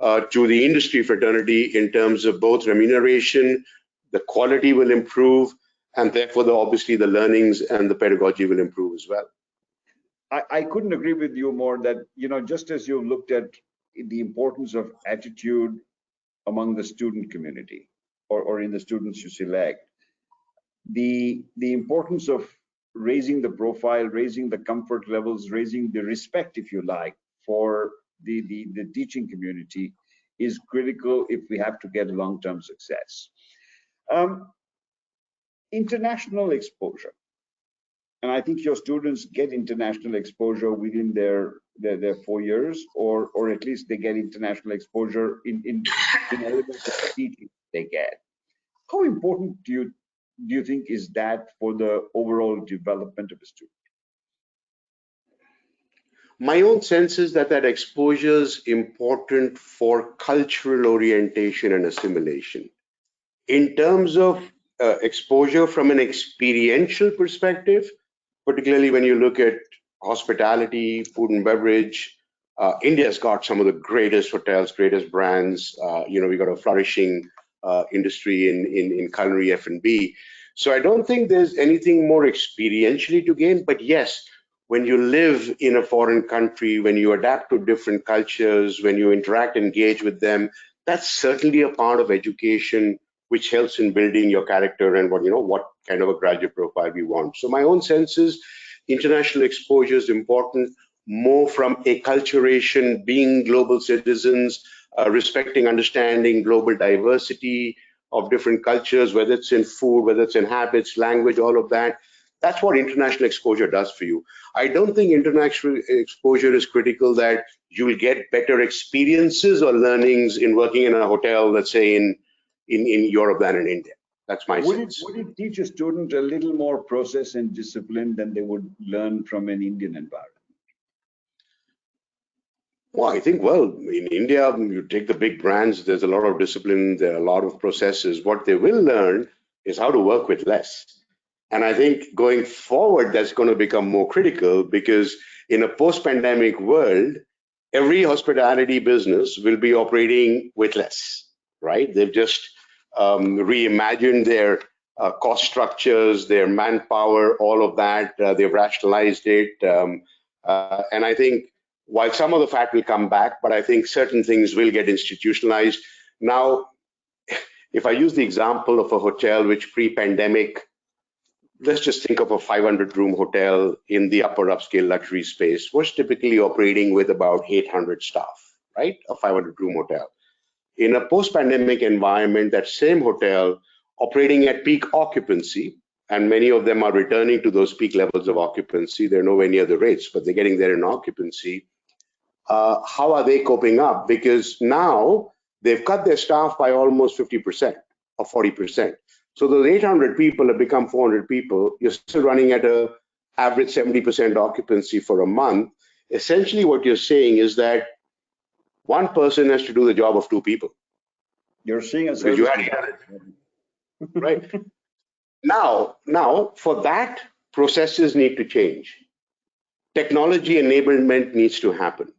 to the industry fraternity in terms of both remuneration, the quality will improve, and therefore obviously the learnings and the pedagogy will improve as well. I couldn't agree with you more that, just as you looked at the importance of attitude among the student community or in the students you select, the importance of raising the profile, raising the comfort levels, raising the respect, if you like, for the teaching community is critical if we have to get long-term success. International exposure. And I think your students get international exposure within their 4 years, or at least they get international exposure in elements of the teaching they get. How important do you think is that for the overall development of a student? My own sense is that exposure is important for cultural orientation and assimilation. In terms of exposure from an experiential perspective, particularly when you look at hospitality, food and beverage, India's got some of the greatest hotels, greatest brands. We got a flourishing industry in culinary F&B. So I don't think there's anything more experientially to gain. But yes, when you live in a foreign country, when you adapt to different cultures, when you interact, engage with them, that's certainly a part of education which helps in building your character and what kind of a graduate profile we want. So my own sense is international exposure is important, more from acculturation, being global citizens, respecting, understanding global diversity of different cultures, whether it's in food, whether it's in habits, language, all of that. That's what international exposure does for you. I don't think international exposure is critical that you will get better experiences or learnings in working in a hotel, let's say in Europe than in India. That's my sense. Would it teach a student a little more process and discipline than they would learn from an Indian environment? Well, I think, in India, you take the big brands, there's a lot of discipline, there are a lot of processes. What they will learn is how to work with less. And I think going forward, that's going to become more critical because in a post-pandemic world, every hospitality business will be operating with less, right? They've just reimagined their cost structures, their manpower, all of that. They've rationalized it. And I think while some of the fat will come back, but I think certain things will get institutionalized. Now, if I use the example of a hotel which pre-pandemic, let's just think of a 500-room hotel in the upper upscale luxury space, was typically operating with about 800 staff, right? A 500-room hotel. In a post-pandemic environment, that same hotel operating at peak occupancy, and many of them are returning to those peak levels of occupancy. They're nowhere near the rates, but they're getting there in occupancy. How are they coping up? Because now they've cut their staff by almost 50% or 40%. So those 800 people have become 400 people. You're still running at an average 70% occupancy for a month. Essentially, what you're saying is that one person has to do the job of two people. You're seeing a right. Now, for that, processes need to change. Technology enablement needs to happen.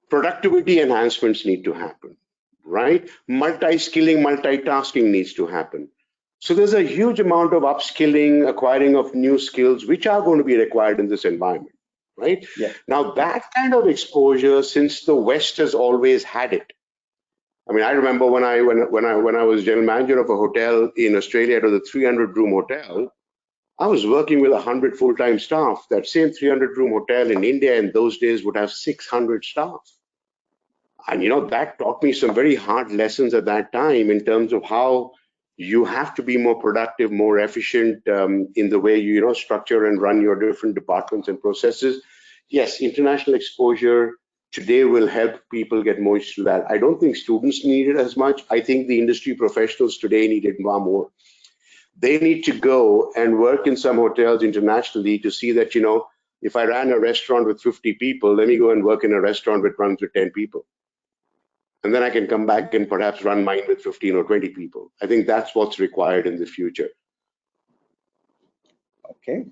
productivity enhancements need to happen, right? Multi-skilling, multitasking needs to happen. So there's a huge amount of upskilling, acquiring of new skills, which are going to be required in this environment, right? Yeah. Now that kind of exposure, since the West has always had it. I mean, I remember when I was general manager of a hotel in Australia, it was a 300-room hotel. I was working with 100 full-time staff. That same 300-room hotel in India in those days would have 600 staff. And that taught me some very hard lessons at that time in terms of how you have to be more productive, more efficient in the way you structure and run your different departments and processes. Yes, international exposure today will help people get more used to that. I don't think students need it as much. I think the industry professionals today need it far more. They need to go and work in some hotels internationally to see that, if I ran a restaurant with 50 people, let me go and work in a restaurant that runs with 10 people. And then I can come back and perhaps run mine with 15 or 20 people. I think that's what's required in the future. Okay.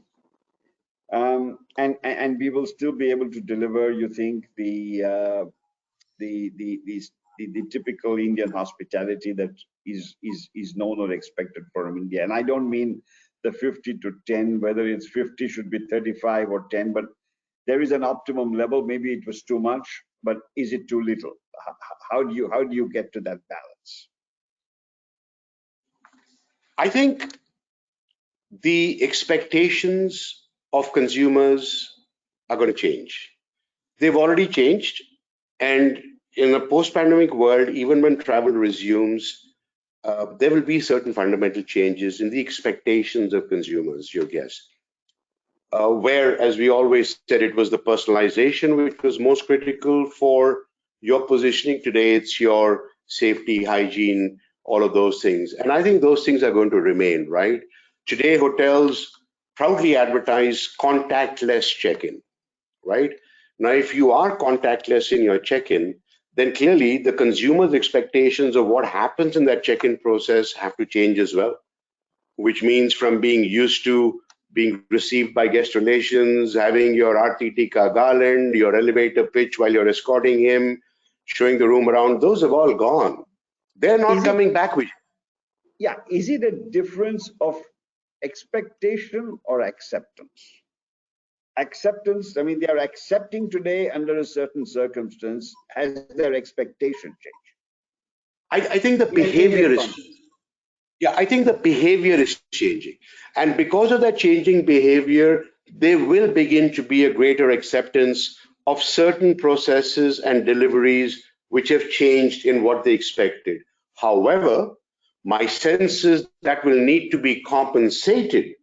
And we will still be able to deliver, you think, the typical Indian hospitality that is known or expected from India. And I don't mean the 50 to 10, whether it's 50 should be 35 or 10, but there is an optimum level. Maybe it was too much, but is it too little? How do you get to that balance? I think the expectations of consumers are going to change. They've already changed. And in a post-pandemic world, even when travel resumes, there will be certain fundamental changes in the expectations of consumers, your guess. Where, as we always said, it was the personalization which was most critical for your positioning. Today, it's your safety, hygiene, all of those things. And I think those things are going to remain, right? Today, hotels proudly advertise contactless check-in, right? Now, if you are contactless in your check-in, then clearly the consumer's expectations of what happens in that check-in process have to change as well, which means from being used to being received by guest relations, having your RTT ka garland, your elevator pitch while you're escorting him, showing the room around, those have all gone. They're not coming back with you. Yeah, is it a difference of expectation or acceptance? Acceptance, I mean, they are accepting today under a certain circumstance. Has their expectation changed? I think the behavior is, I think the behavior is changing. And because of that changing behavior, there will begin to be a greater acceptance of certain processes and deliveries which have changed in what they expected. However, my sense is that will need to be compensated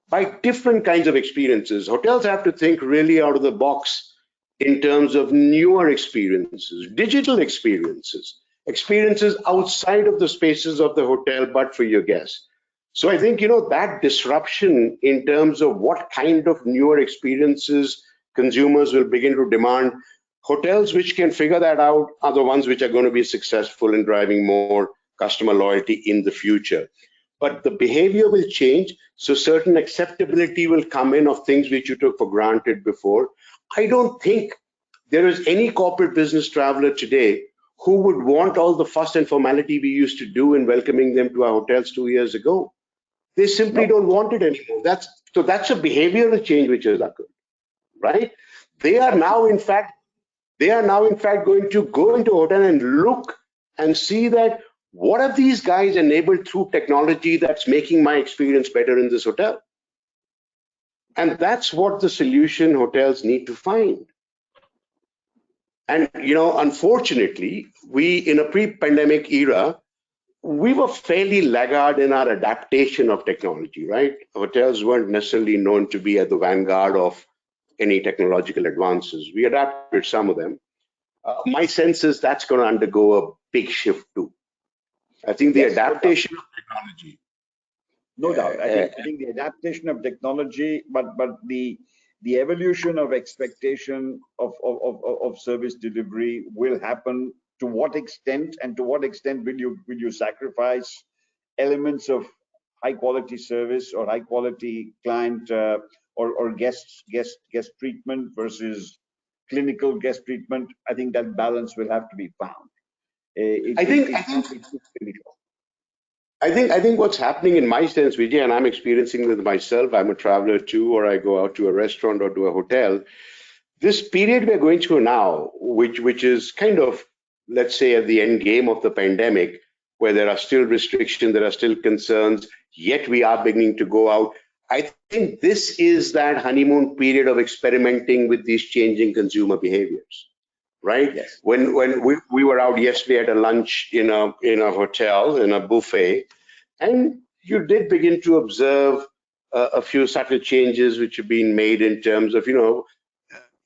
by different kinds of experiences. Hotels have to think really out of the box in terms of newer experiences, digital experiences, experiences outside of the spaces of the hotel, but for your guests. So I think, that disruption in terms of what kind of newer experiences consumers will begin to demand, hotels which can figure that out are the ones which are going to be successful in driving more customer loyalty in the future. But the behavior will change, so certain acceptability will come in of things which you took for granted before. I don't think there is any corporate business traveler today who would want all the fuss and formality we used to do in welcoming them to our hotels 2 years ago. They simply don't want it anymore. That's a behavioral change which has occurred, right? They are now in fact going to go into a hotel and look and see that what have these guys enabled through technology that's making my experience better in this hotel? And that's what the solution hotels need to find. And, unfortunately, we, in a pre-pandemic era, we were fairly laggard in our adaptation of technology, right? Hotels weren't necessarily known to be at the vanguard of any technological advances. We adapted some of them. My sense is that's going to undergo a big shift too. I think the adaptation of technology. No doubt. I think the adaptation of technology, but the evolution of expectation of service delivery will happen. To what extent, and to what extent will you sacrifice elements of high quality service or high quality client or guest treatment versus clinical guest treatment. I think that balance will have to be found. I think It's critical. I think what's happening in my sense, Vijay, and I'm experiencing this myself. I'm a traveler too, or I go out to a restaurant or to a hotel. This period we're going through now, which is kind of, let's say, at the end game of the pandemic, where there are still restrictions, there are still concerns, yet we are beginning to go out. I think this is that honeymoon period of experimenting with these changing consumer behaviors, right? Yes. When we were out yesterday at a lunch in a hotel, in a buffet, and you did begin to observe a few subtle changes which have been made in terms of,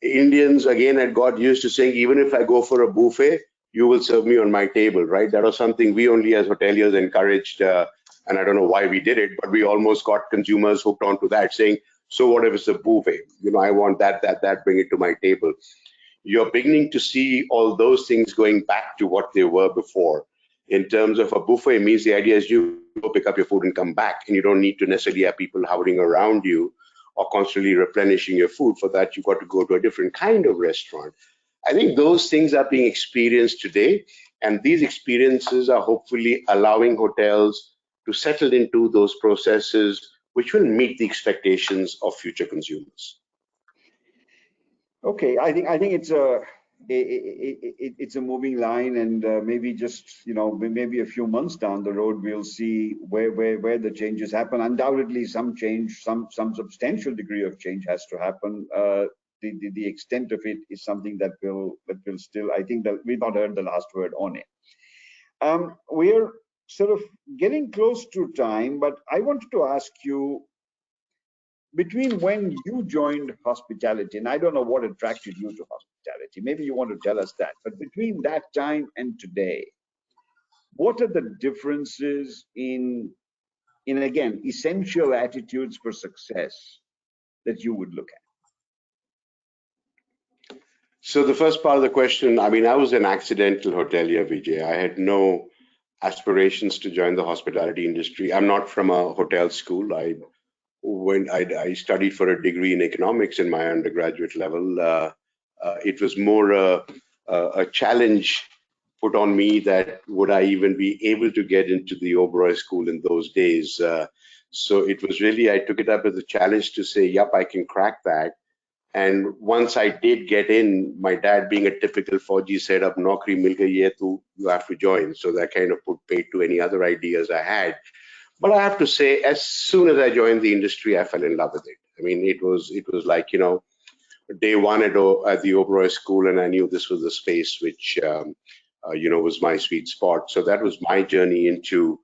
Indians again had got used to saying, even if I go for a buffet, you will serve me on my table, right? That was something we only as hoteliers encouraged, and I don't know why we did it, but we almost got consumers hooked onto that, saying, so what if it's a buffet? I want that, bring it to my table. You're beginning to see all those things going back to what they were before. In terms of a buffet, means the idea is you go pick up your food and come back, and you don't need to necessarily have people hovering around you or constantly replenishing your food. For that, you've got to go to a different kind of restaurant. I think those things are being experienced today, and these experiences are hopefully allowing hotels to settle into those processes which will meet the expectations of future consumers. Okay, I think it's a moving line, and maybe just maybe a few months down the road we'll see where the changes happen. Undoubtedly, some change, some substantial degree of change has to happen. The extent of it is something that will still, I think that we've not heard the last word on it. We're sort of getting close to time, but I wanted to ask you, between when you joined hospitality, and I don't know what attracted you to hospitality, maybe you want to tell us that, but between that time and today, what are the differences in again, essential attitudes for success that you would look at? So the first part of the question, I mean, I was an accidental hotelier, Vijay. I had no aspirations to join the hospitality industry. I'm not from a hotel school. I studied for a degree in economics in my undergraduate level. It was more a challenge put on me that would I even be able to get into the Oberoi school in those days. So it was really, I took it up as a challenge to say, yep, I can crack that. And once I did get in, my dad, being a typical Fauji, said, "Ab naukri mil gayi hai, you have to join." So that kind of put paid to any other ideas I had. But I have to say, as soon as I joined the industry, I fell in love with it. I mean, it was like, day one at the Oberoi School, and I knew this was the space which, was my sweet spot. So that was my journey into,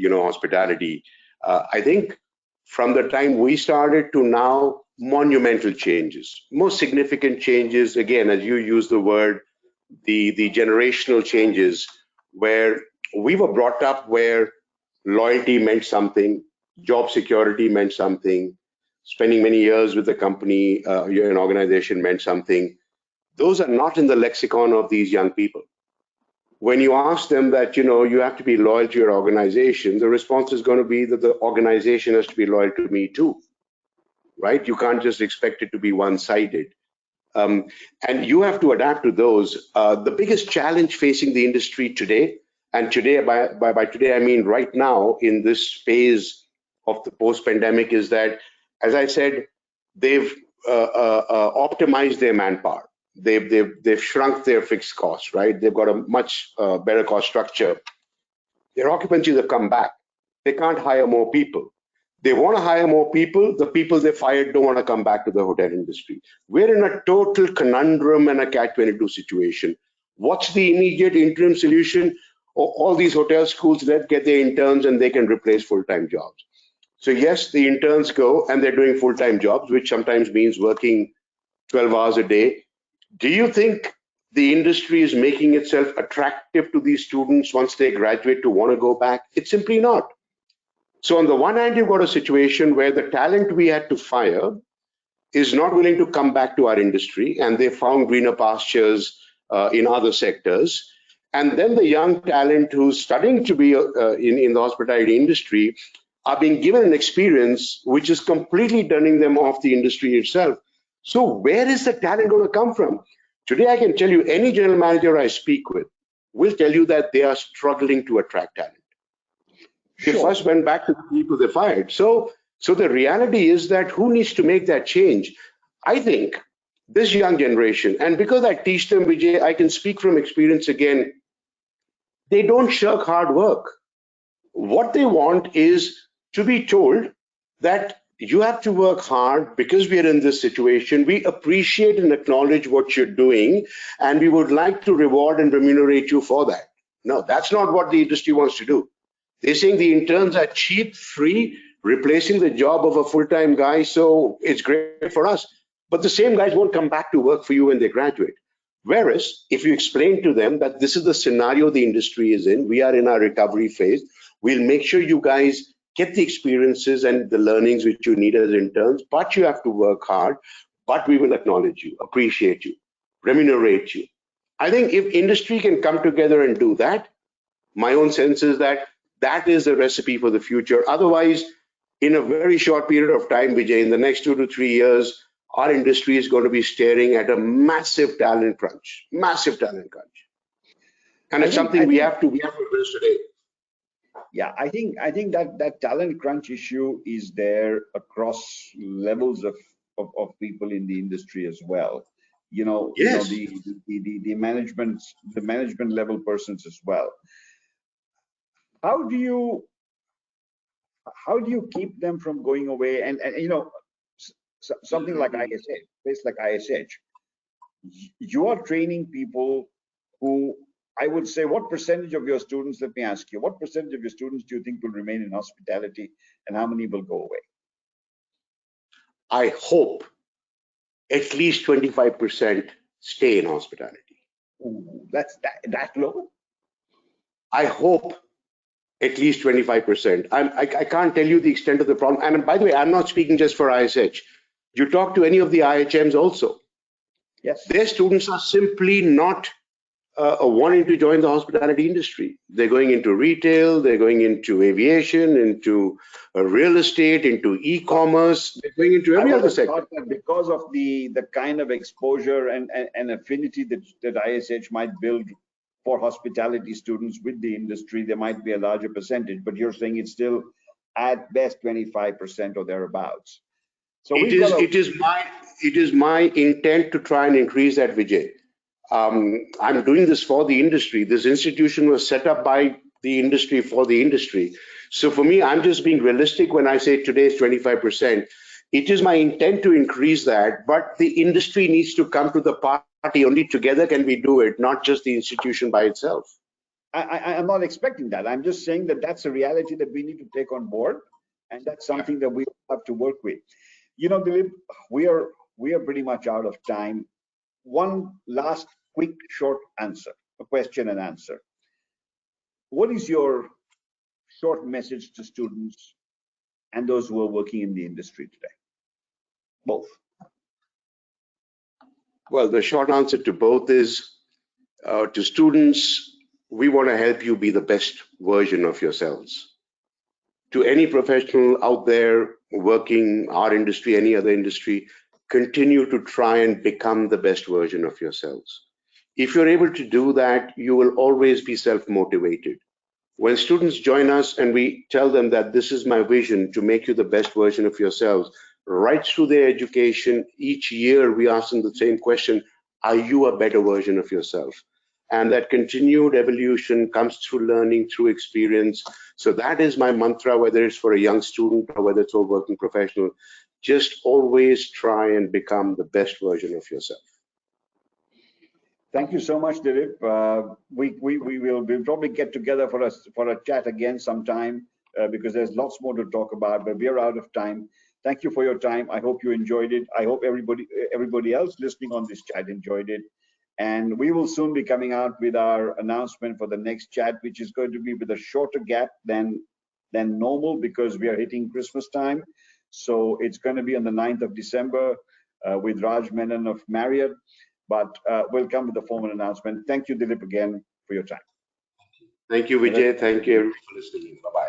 hospitality. I think from the time we started to now, monumental changes, most significant changes, again, as you use the word, the generational changes, where we were brought up where loyalty meant something, job security meant something, spending many years with the company, an organization meant something. Those are not in the lexicon of these young people. When you ask them that, you have to be loyal to your organization, the response is going to be that the organization has to be loyal to me too, right? You can't just expect it to be one-sided. And you have to adapt to those. The biggest challenge facing the industry today, and today, by today, I mean right now in this phase of the post-pandemic, is that, as I said, they've optimized their manpower. They've shrunk their fixed costs, right? They've got a much better cost structure. Their occupancies have come back. They can't hire more people. They want to hire more people. The people they fired don't want to come back to the hotel industry. We're in a total conundrum and a catch-22 situation. What's the immediate interim solution? All these hotel schools, let's get their interns and they can replace full-time jobs. So yes, the interns go and they're doing full-time jobs, which sometimes means working 12 hours a day. Do you think the industry is making itself attractive to these students once they graduate to want to go back? It's simply not. So on the one hand, you've got a situation where the talent we had to fire is not willing to come back to our industry, and they found greener pastures in other sectors. And then the young talent who's studying to be in the hospitality industry are being given an experience which is completely turning them off the industry itself. So where is the talent going to come from? Today, I can tell you any general manager I speak with will tell you that they are struggling to attract talent. They Sure. first went back to the people they fired. So the reality is that who needs to make that change? I think this young generation, and because I teach them, Vijay, I can speak from experience again, they don't shirk hard work. What they want is to be told that you have to work hard because we are in this situation. We appreciate and acknowledge what you're doing, and we would like to reward and remunerate you for that. No, that's not what the industry wants to do. They're saying the interns are cheap, free, replacing the job of a full-time guy, so it's great for us. But the same guys won't come back to work for you when they graduate. Whereas, if you explain to them that this is the scenario the industry is in, we are in our recovery phase, we'll make sure you guys get the experiences and the learnings which you need as interns, but you have to work hard, but we will acknowledge you, appreciate you, remunerate you. I think if industry can come together and do that, my own sense is that that is the recipe for the future. Otherwise, in a very short period of time, Vijay, in the next 2 to 3 years, our industry is going to be staring at a massive talent crunch, massive talent crunch. And it's something we have to address today. Yeah, I think that talent crunch issue is there across levels of people in the industry as well. Yes. The management level persons as well. How do you keep them from going away? And something like ISH, place like ISH, you are training people who, I would say, what percentage of your students, let me ask you, what percentage of your students do you think will remain in hospitality and how many will go away? I hope at least 25% stay in hospitality. Ooh, that's that low? I hope at least 25%. I can't tell you the extent of the problem. And by the way, I'm not speaking just for ISH. You talk to any of the IHMs also. Yes. Their students are simply not wanting to join the hospitality industry. They're going into retail, they're going into aviation, into real estate, into e-commerce, they're going into every other sector. Thought that because of the kind of exposure and affinity that ISH might build for hospitality students with the industry, there might be a larger percentage, but you're saying it's still at best 25% or thereabouts. So it is my intent to try and increase that, Vijay. I'm doing this for the industry. This institution was set up by the industry for the industry. So for me, I'm just being realistic when I say today is 25%. It is my intent to increase that, but the industry needs to come to the party. Only together can we do it, not just the institution by itself. I'm not expecting that. I'm just saying that that's a reality that we need to take on board, and that's something that we have to work with. Dilip, we are pretty much out of time. One last quick short answer, a question and answer. What is your short message to students and those who are working in the industry today? Both. Well, the short answer to both is to students, we want to help you be the best version of yourselves. To any professional out there working our industry, any other industry, continue to try and become the best version of yourselves. If you're able to do that, you will always be self-motivated. When students join us and we tell them that this is my vision to make you the best version of yourselves, right through their education, each year we ask them the same question, are you a better version of yourself? And that continued evolution comes through learning, through experience. So that is my mantra, whether it's for a young student or whether it's a working professional. Just always try and become the best version of yourself. Thank you so much, Dilip. We'll probably get together for a chat again sometime because there's lots more to talk about, but we're out of time. Thank you for your time. I hope you enjoyed it. I hope everybody else listening on this chat enjoyed it. And we will soon be coming out with our announcement for the next chat, which is going to be with a shorter gap than normal because we are hitting Christmas time. So it's going to be on the 9th of December with Raj Menon of Marriott. But we'll come with a formal announcement. Thank you, Dilip, again for your time. Thank you, Vijay. Thank you, everyone, for listening. Bye-bye.